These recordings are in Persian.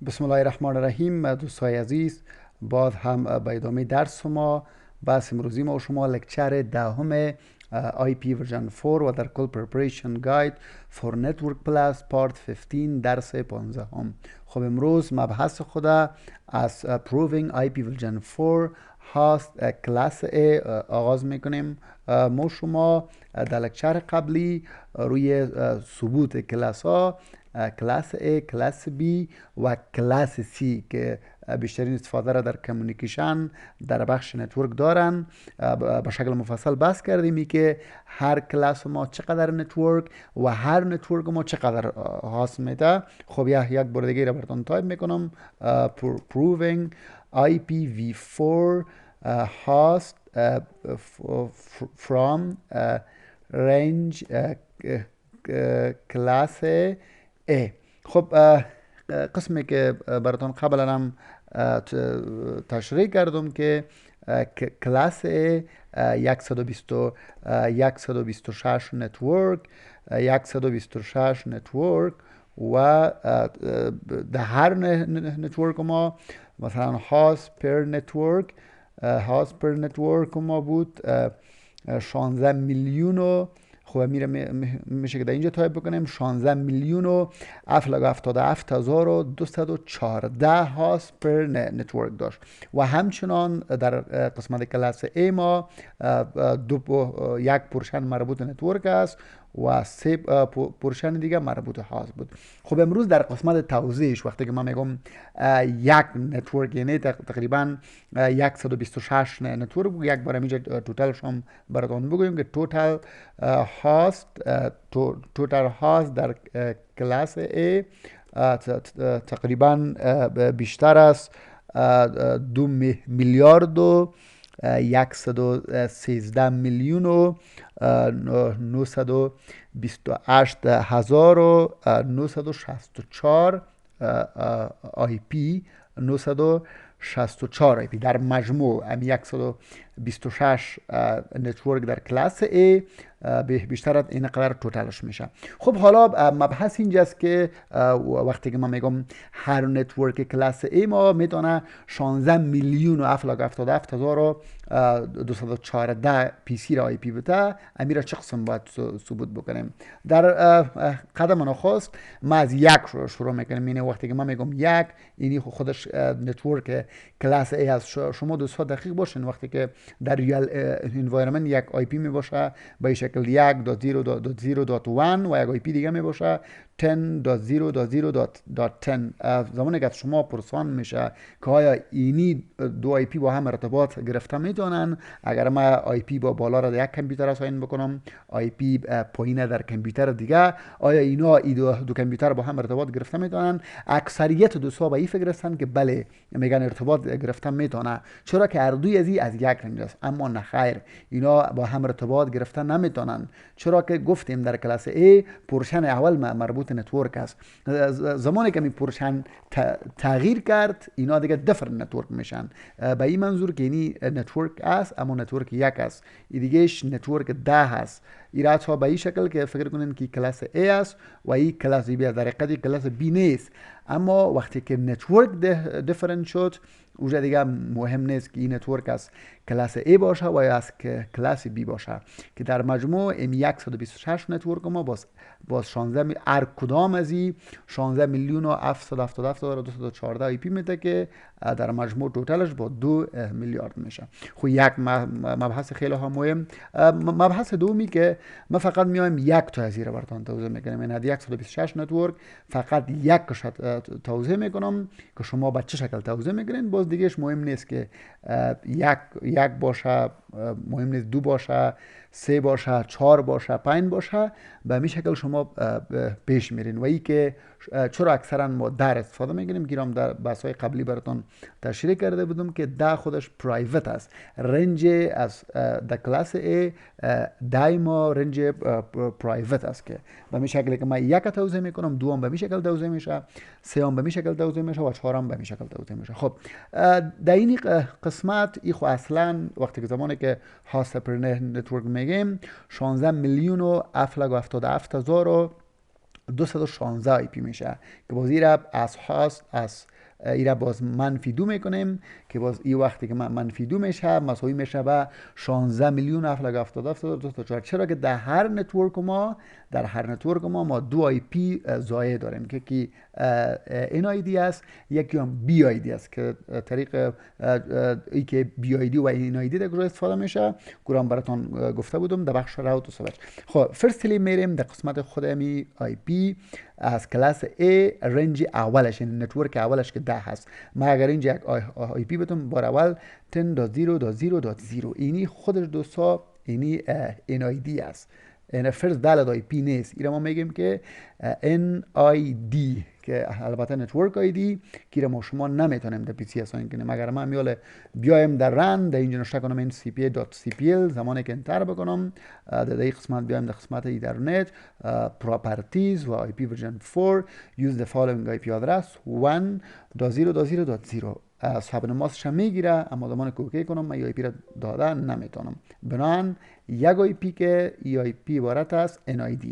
بسم الله الرحمن الرحیم. دوستای عزیز، باز هم به ادامه درس ما بحث امروزی ما و شما لکچر دهم آی پی ورژن 4 و در کل پرپریشن گاید فور نتورک پلاس پارت 15 درس 15 هم. خب امروز مبحث خود از پرووینگ آی پی ورژن 4 هاست کلاس A آغاز میکنیم. ما شما در لکچر قبلی روی ثبوت کلاس ها، کلاس A، کلاس B و کلاس C که بیشترین استفاده را در کمیونیکیشن در بخش نتورک دارن به شکل مفصل بحث کردیم که هر کلاس ما چقدر نتورک و هر نتورک ما چقدر هاست میده. خب یک بار دیگه را براتون تایپ میکنم. proving IPv4 host from range class A. خب قسمی که براتون قبلا هم تشریح کردم که کلاس A 126 نتورک 126 نتورک و در هر نتورک ما مثلا هاست پر نتورک ما بود 16 میلیون و خب میشه که در اینجا تایپ بکنیم 16 میلیون و 77,214 هاست پر نتورک داشت و همچنان در قسمت کلاس A ما یک پورشن مربوط نتورک است و 3 پورشن دیگه مربوط هاست بود. خب امروز در قسمت توضیحش وقتی که من میگم یک نتورک یعنی تقریبا 126 نتورک، یک بار اینجا توتالش هم براتون بگویم که توتال هاست در کلاس A تقریبا بیشتر از 2 میلیارد و 113 میلیون و 928 هزار و 964 آی پی 964 آی پی در مجموع 126 نتورک در کلاس A بیشتر از این قدر توتالش میشه. خب حالا مبحث اینجاست که وقتی که من میگم هر نتورک کلاس A ما میتونه 16 میلیون و 777,214 پی سی را آی پی بده، امیره چه قسم باید ثبوت بکنیم؟ در قدم نخست ما از یک شروع میکنیم. یعنی وقتی که من میگم یک، اینی خودش نتورک کلاس A هست. شما دوستا دقیق باشین، وقتی که در ریال انوایرمنت یک آی پی می باشه به شکل 1.0.0.1 و یک آی پی دیگه می باشه 10.0.0.10. زمانی که شما پرسان میشه که آیا اینی دو آی پی با هم ارتباط گرفته میتونن، اگر ما آی پی با بالا را در یک کامپیوتر اساین بکنم، آی پی پایین در کامپیوتر دیگه، آیا اینا دو کامپیوتر با هم ارتباط گرفته میتونن؟ اکثریت دوستا به این فکر هستن که بله، میگن ارتباط گرفته میتونه، چرا که هر دوی از یک رنج است. اما نه خیر، اینا با هم ارتباط گرفته نمیتونن، چرا که گفتیم در کلاس A پورشن اول مربوط نتورک است. زمانی که می پورشن تغییر کرد، اینا دیگه دفر نتورک میشن. به این منظور که اینی نتورک است اما نتورک یک است، این دیگهش نتورک 10 است. ایرات ها به این شکل که فکر کنین که کلاس A است و این کلاس B است، در حقیقت کلاس B نیست. اما وقتی که نتورک دیفرنت شد، اونجا دیگه مهم نیست که این نتورک از کلاس A باشه و یا از کلاس B باشه، که در مجموع این 126 نتورک ما باز 16 هر کدام از این 16 میلیون و 777,214 آی پی میده که در مجموع توتالش با 2 میلیارد میشه. خب یک مبحث خیلی مهم. مبحث دومی که ما فقط میایم یک تا از این براتون توضیح میکنم، یعنی 126 نتورک فقط یک توضیح میکنم که شما به چه شکل توضیح میکنین. باز دیگهش مهم نیست که یک باشه، مهم نیست 2 باشه، 3 باشه، 4 باشه، 5 باشه. به همین شکل شما پیش میرین. و ای که چرا اکثرا ما در استفاده میگیریم، گیرم در بحث‌های قبلی براتون تشریح کرده بودم که ده خودش پرایوت است. رنج از در کلاس A دایما رنج پرایوت است که به این شکلی که من یک توضیح میکنم، دوم به این شکل توضیح میشه، سوم به این شکل توضیح میشه و چهارم به این شکل توضیح میشه. خب در این قسمت ای خو اصلا وقتی که زمانی که هاست پر نتورک میگیم 16 میلیون و 777,000 216 آی پی میشه که باز ایره از هاست از ایره باز منفی 2 میکنیم که باز این وقتی که منفی 2 میشه مساوی میشه به 16 میلیون 7,072,204. چرا که در هر نتورک ما 2 آی پی ضایع داریم که این آیدی است، یکی هم بی آیدی است که طریق ای که بی آیدی و این آیدی در استفاده میشه گرام براتون گفته بودم در بخش راوت و سویچ. خب فرستلی میریم در قسمت خود امی آی پی از کلاس A رنج اولش، یعنی نتورک اولش که 10 هست. ما اگر اینجا یک آی پی بتون بار اول 10.0.0.0 اینی خودش دوستا اینی این آی دی است، این فرست valid آی پی نیست. اینا ما میگیم که ان آی دی که البته نتورک آی دی که ما شما نمیتونیم در پی سی اساین کنیم. اگر من میاله بیایم در رن در اینجا نشته کنم این cpa.cpl زمانی که انتر بکنم در این قسمت بیایم در قسمت ایترنت پراپرتیز و آی پی ورژن 4 use the following آی پی آدرس 1.0.0.0 صاحب نمازش میگیره، اما زمان که اوکی کنم من ای پی را داده نمیتونم. بنابراین یک آی پی که ای آی پی عبارت است NID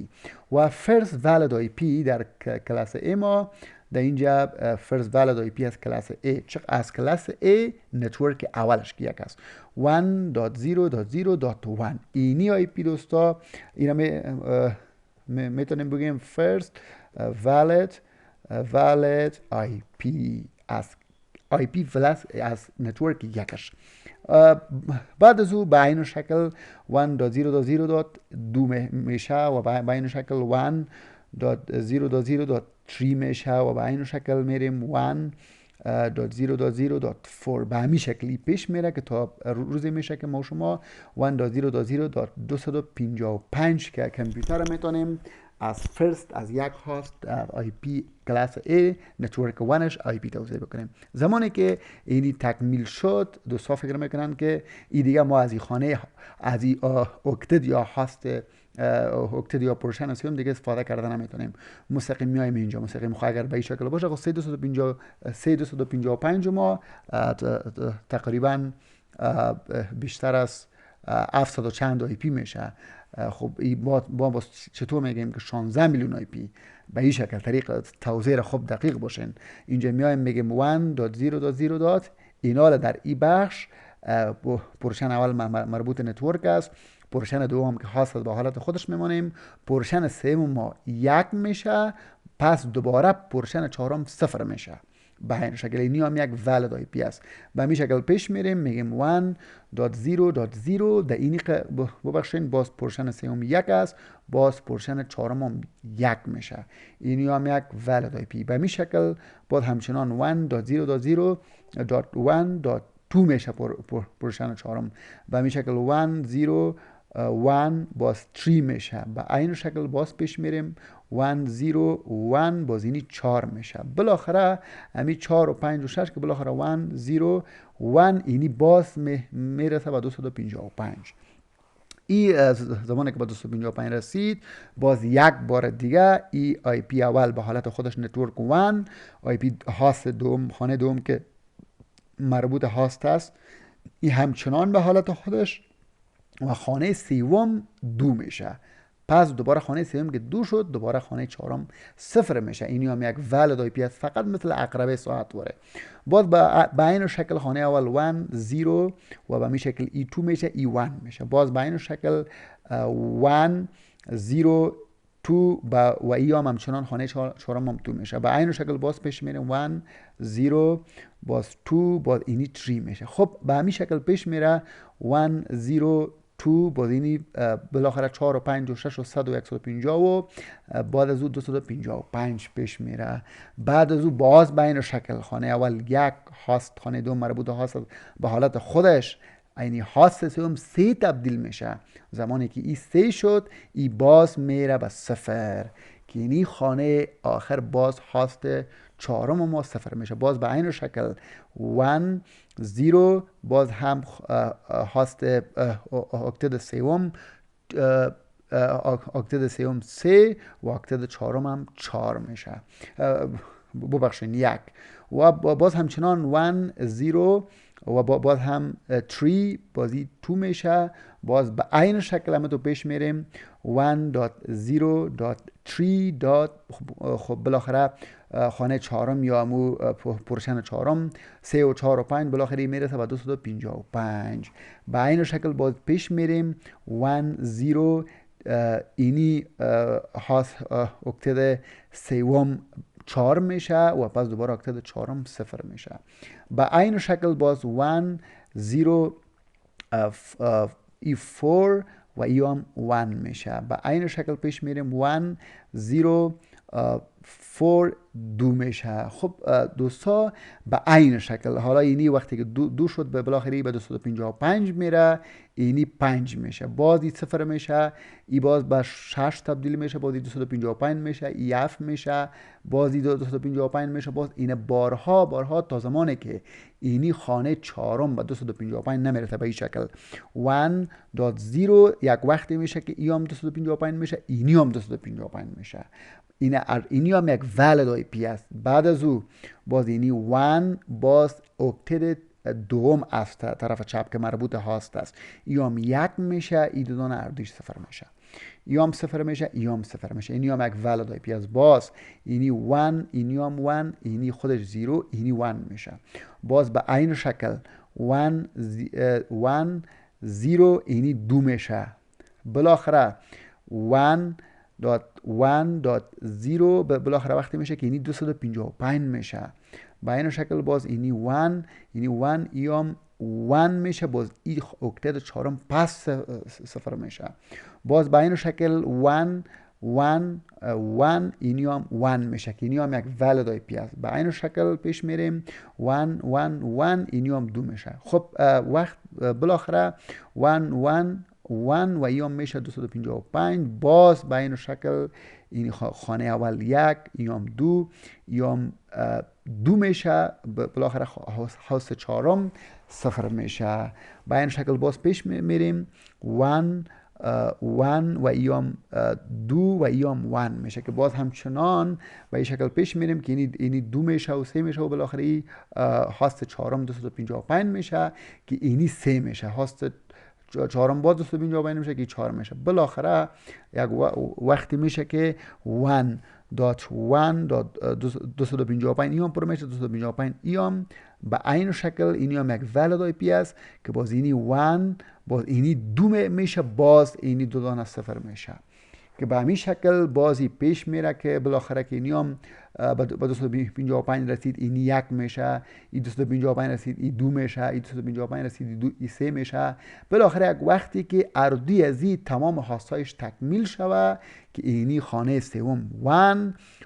و فرست valid آی پی در کلاس A ما در اینجا فرست valid آی پی از کلاس A از کلاس A نتورک اولش که یک است 1.0.0.1 اینی آی پی دوستا اینا میتونیم بگیم فرست valid آی پی از آی پی فلس از نتورک یکش. بعد از او به این شکل 1.0.0.2 میشه و به این شکل 1.0.0.3 میشه و به این شکل میریم 1.0.0.4 به همین شکلی پیش میره که تا روزی میشه که ما شما 1.0.0.255 که کامپیوتر میتونیم از فرست از یک هاست آی پی کلاس A نتورک وانش آی پی توسعه بکنیم. زمانی که اینی تکمیل شد دوستا فکر میکنن که این دیگه ما از این خانه از این اکتد یا هاست اکتد یا پرشن سیوم دیگه استفاده کردن نمیتونیم. مستقیم میایم اینجا مستقیم خواهد اگر به این شکل باشه خب 3255 ما تقریبا بیشتر از 700 و چند آی پی میشه. خب با چطور میگیم که 16 میلیون آی پی به این شکل طریق توزیع خوب دقیق باشین. اینجا میایم میگیم 1.0.0. اینا در این بخش پورشن اول مربوط نتورک است، پورشن دوم که خاص به حالت خودش میمونیم، پورشن سوم ما 1 میشه، پس دوباره پورشن چهارم 0 میشه. به این شکل اینی هم یک valid آی پی است. به این شکل پیش میریم میگیم 1.0.0 در اینی که ببخشین باز پورشن سوم 1 است، باز پورشن چهارم هم 1 میشه. اینی هم یک valid آی پی. به این شکل باز همچنان 1.0.0.1.2 میشه پورشن چهارم. به این شکل 1.0.1 باز 3 میشه. به این شکل باز پیش میریم 1.0.1 باز اینی 4 میشه. بالاخره همی 4 و 5 و 6 که بالاخره 1.0.1 اینی باز میرسه به 255. این زمانی که به 255 رسید باز یک بار دیگه ای آی پی اول به حالت خودش نتورک 1 آی پی هاست دوم خانه دوم که مربوط هاست است این همچنان به حالت خودش و خانه سوم 2 میشه. پس دوباره خانه سوم که 2 شد دوباره خانه چهارم 0 میشه. اینی هم یک valid آی پی است فقط مثل عقربه ساعت دوره. باز به این شکل خانه اول 1 0 و به این شکل ای 2 میشه ای 1 میشه. باز به این شکل 1 0 2 و ای هم همچنان خانه چهارم هم 2 میشه. به این شکل باز پیش میره 1 0 باز 2 باز اینی 3 میشه. خب به همین شکل پیش میره 1 0 2 باز اینی بالاخره 4 و 5 و 6 و 100 و 150 و بعد از او 255 پیش میره. بعد از او باز به این شکل خانه اول 1 هاست خانه دوم مربوط هاست به حالت خودش اینی هاست سوم 3 تبدیل میشه. زمانی که این 3 شد این باز میره به 0 که اینی خانه آخر باز هاست چهارم ما 0 میشه. باز به این شکل 1 0 باز هم هاست اکتد سوم اکتد سوم 3 و اکتد چهارم هم 4 میشه. ببخشید 1 و باز همچنان 1 0 و باز هم 3 بازی 2 میشه. باز به عین شکل هم تو پیش میریم 1.0.3. خب بالاخره خانه چهارم یا امو پرشن چهارم 3 و 4 و 5 بالاخره میرسه به 255. به عین شکل باز پیش میریم 1.0 اینی اکتد سوم 4 میشه و پس دوباره اکتد چهارم 0 میشه. به عین شکل باز 1 0 E4 و ای هم 1 میشه. به عین شکل پیش میریم 1 0 4 2 میشه. خب دوستا به عین شکل حالا اینی وقتی که دو شد به بالاخره به 255 میره، اینی 5 میشه، باز این 0 میشه، ای باز به 6 تبدیل میشه، باز 255 میشه، ای 7 میشه، باز 255 میشه. باز این بارها تا زمانی که اینی خانه چهارم به 255 نمیرسه به این شکل 1.0 یک وقتی میشه که ای هم 255 میشه، اینی هم 255 میشه. اینی هم یک valid آی پی است. بعد از او باز اینی 1 باز اکتد دوم است طرف چپ که مربوط هاست است، ای هم 1 میشه، ای دو دانه اردوش 0 میشه، ای هم 0 میشه، ای هم 0 میشه. اینی هم یک valid آی پی است. باز اینی 1 اینی هم 1 اینی خودش 0 اینی 1 میشه. باز به عین شکل 1 0 اینی 2 میشه. بالاخره 1.1.0 بالاخره وقتی میشه که اینی 255 میشه. با این شکل باز اینی 1 ای هم 1 میشه، باز ای اکتد چهارم پس 0 میشه. باز با این شکل 1 اینی هم 1 میشه که اینی هم یک valid آی پی است. با این شکل پیش میریم 1 اینی هم 2 میشه. خب وقت بالاخره 1 و ای هم میشه 255. باز به این شکل این خانه اول 1 ای هم 2 ای هم 2 میشه، بالاخره هاست چهارم 0 میشه. به این شکل باز پیش میریم 1 و ای هم 2 و ای هم 1 میشه که باز همچنان به این شکل پیش میریم که اینی 2 میشه و 3 میشه و بالاخره ای هاست چهارم 255 میشه که اینی 3 میشه، هاست چهارم باز 255 میشه که 4 میشه. بالاخره یک وقتی میشه که 1.1.255 ای هم پر میشه، 255 ای هم به عین شکل اینی هم یک valid آی پی است که باز اینی 1 باز اینی 2 میشه، باز اینی دو دانه 0 میشه که به همین شکل بازی پیش میره که بالاخره که اینی هم به 255 رسید اینی 1 میشه، ای 255 رسید ای 2 میشه، ای 255 رسید ای 3 میشه. بالاخره یک وقتی که اردوی ازی تمام هاستایش تکمیل شوه که اینی خانه سوم 1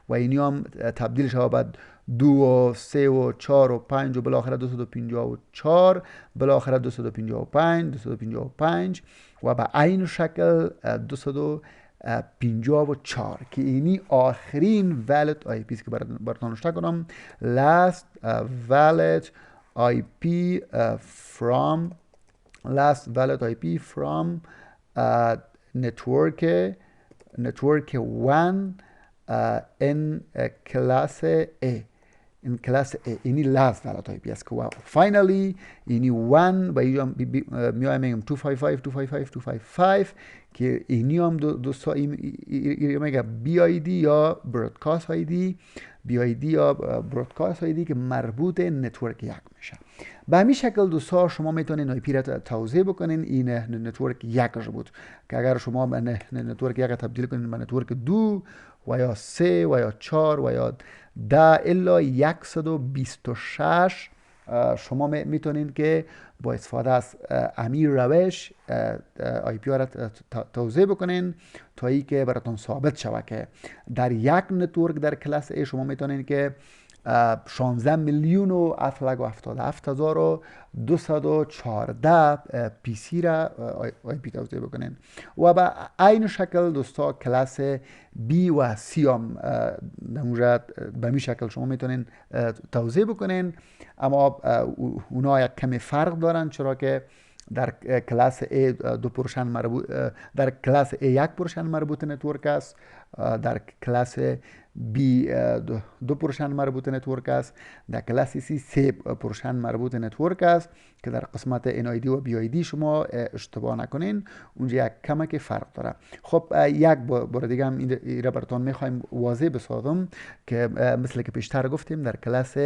و اینی هم تبدیل شوه بعد 2 و 3 و 4 و 5 و بالاخره 254 بالاخره 255 و به عین شکل 254 که اینی آخرین valid آی پی است که براتون نشته کنم. last valid IP from network 1 in class A. این کلاس A اینی last valid آی پی است که finally اینی 1 و میایم میگم 255 که اینی هم دوستا میگه بی آی دی یا برودکاست آی دی، بی آی دی یا برودکاست آی دی که مربوط نتورک 1 میشه. به همین شکل دوستا شما میتونین آی پی را توضیح بکنین. این نتورک 1 بود که اگر شما نتورک 1 تبدیل کنین به نتورک 2 و یا 3 و یا 4 و یا 10 الا 126 شما میتونین که با استفاده از امیر روش آی پی را توضیح بکنین تا ای که براتون ثابت شود که در یک نتورک در کلاس A شما میتونین که 16 میلیون و 777,214 پی سی را آی پی توضیح بکنین و به عین شکل دوستا کلاس بی و سی هم به می شکل شما میتونین توضیح بکنین، اما اونا یک کمی فرق دارن چرا که در کلاس A دو پرشن مربوط در کلاس A یک پرشن مربوط نتورک است، در کلاس B دو پرشن مربوط نتورک است، در کلاس C سه پرشن مربوط نتورک است که در قسمت NID و BID شما اشتباه نکنین اونجا یک کمک فرق داره. خب یک بار دیگه هم این را براتون میخوایم واضح بسازم که مثل که پیشتر گفتیم در کلاس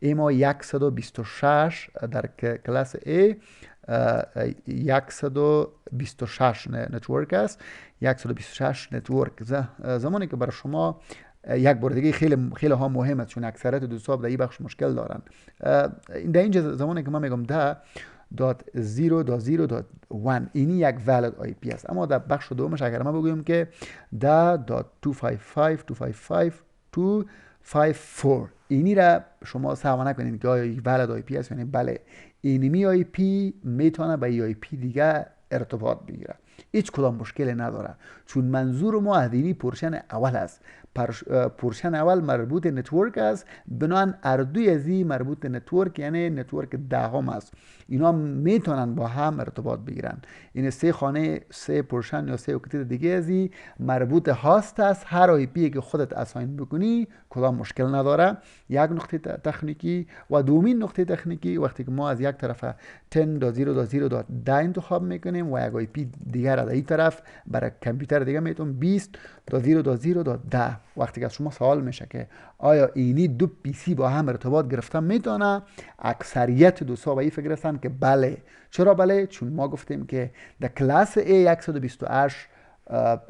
A ما 126 در کلاس A 126 نتورک است. 126 نتورک زمانی که برای شما یک بار دیگه خیلی ها مهم است، چون اکثریت دوستا در این بخش مشکل دارن. در اینجا زمانی که من میگم 10.0.0.1 اینی یک valid IP است، اما در بخش دومش اگر ما بگویم که 10.255.255.254 اینی را شما سوا نکنید که آیا یک valid IP است، یعنی بله اینمی IP میتونه با ای IP دیگه ارتباط بگیره، هیچ کدام مشکل نداره، چون منظور ما از اینی پورشن اول است. پورشن اول مربوط نتورک است، بنابراین اردوی ازی مربوط نتورک یعنی نتورک دهم است. اینا میتونن با هم ارتباط بگیرن. این سه خانه، سه پورشن یا سه اکتیت دیگه ازی مربوط هاست است. هر آی پی که خودت اساین بکنی کدام مشکل نداره. یک نقطه تکنیکی و دومین نقطه تکنیکی وقتی که ما از یک طرف 10.0.0.10 انتخاب میکنیم و یک آی پی دیگر از این طرف برای کامپیوتر دیگه میتون 20.0.0.10. وقتی که از شما سوال میشه که آیا اینی دو پی سی با هم ارتباط گرفتن میتونه، اکثریت دوستا به این فکر هستن که بله. چرا بله؟ چون ما گفتیم که در کلاس A 128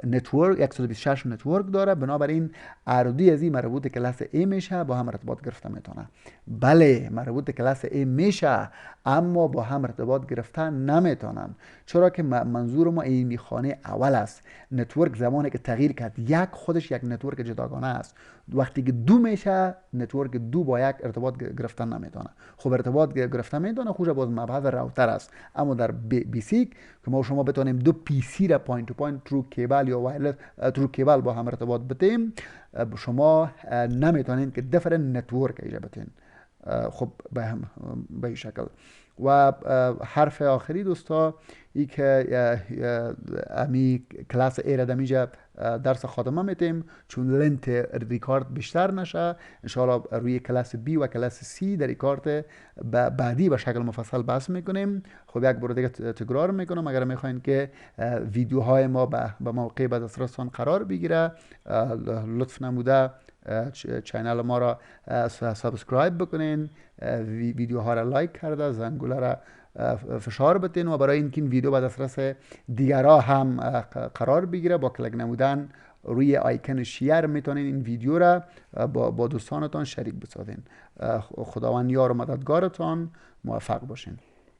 نتورک 126 نتورک داره، بنابراین اردوی از این مربوط کلاس A میشه، با هم ارتباط گرفتن میتونه. بله مربوط کلاس A میشه اما با هم ارتباط گرفتن نمیتونن. چرا که منظور ما این خانه اول است. نتورک زمانی که تغییر کرد یک خودش یک نتورک جداگانه است. وقتی که دو میشه نتورک دو با یک ارتباط گرفتن نمیتونه. خب ارتباط گرفتن میتونه خوش باز مبحث راوتر است، اما در بیسیک که ما شما بتونیم دو پی سی را پوینت تو پوینت ترو کیبل یا وایرلس ترو کیبل با هم ارتباط بدیم، شما نمیتونین که دیفرنت نتورک ایجا بتین. خب به این شکل. و حرف آخری دوستا ای که امی کلاس A را دمیجا درس خاتمه میتیم چون لنت ریکارد بیشتر نشه. انشاءالله روی کلاس B و کلاس C در ریکارد بعدی به شکل مفصل بحث میکنیم. خب یک بار دیگه تکرار میکنم اگر میخواین که ویدیوهای ما به موقع بعد از دسترستان قرار بگیره لطف نموده چینل ما را سابسکرایب بکنین، ویدیوها را لایک کرده، زنگوله را فشار بدین و برای اینکه این ویدیو به دسترس دیگرها هم قرار بگیره با کلیک نمودن روی آیکن شیر میتونین این ویدیو را با دوستانتان شریک بسازین. خداوند یار و مددگارتان، موفق باشین.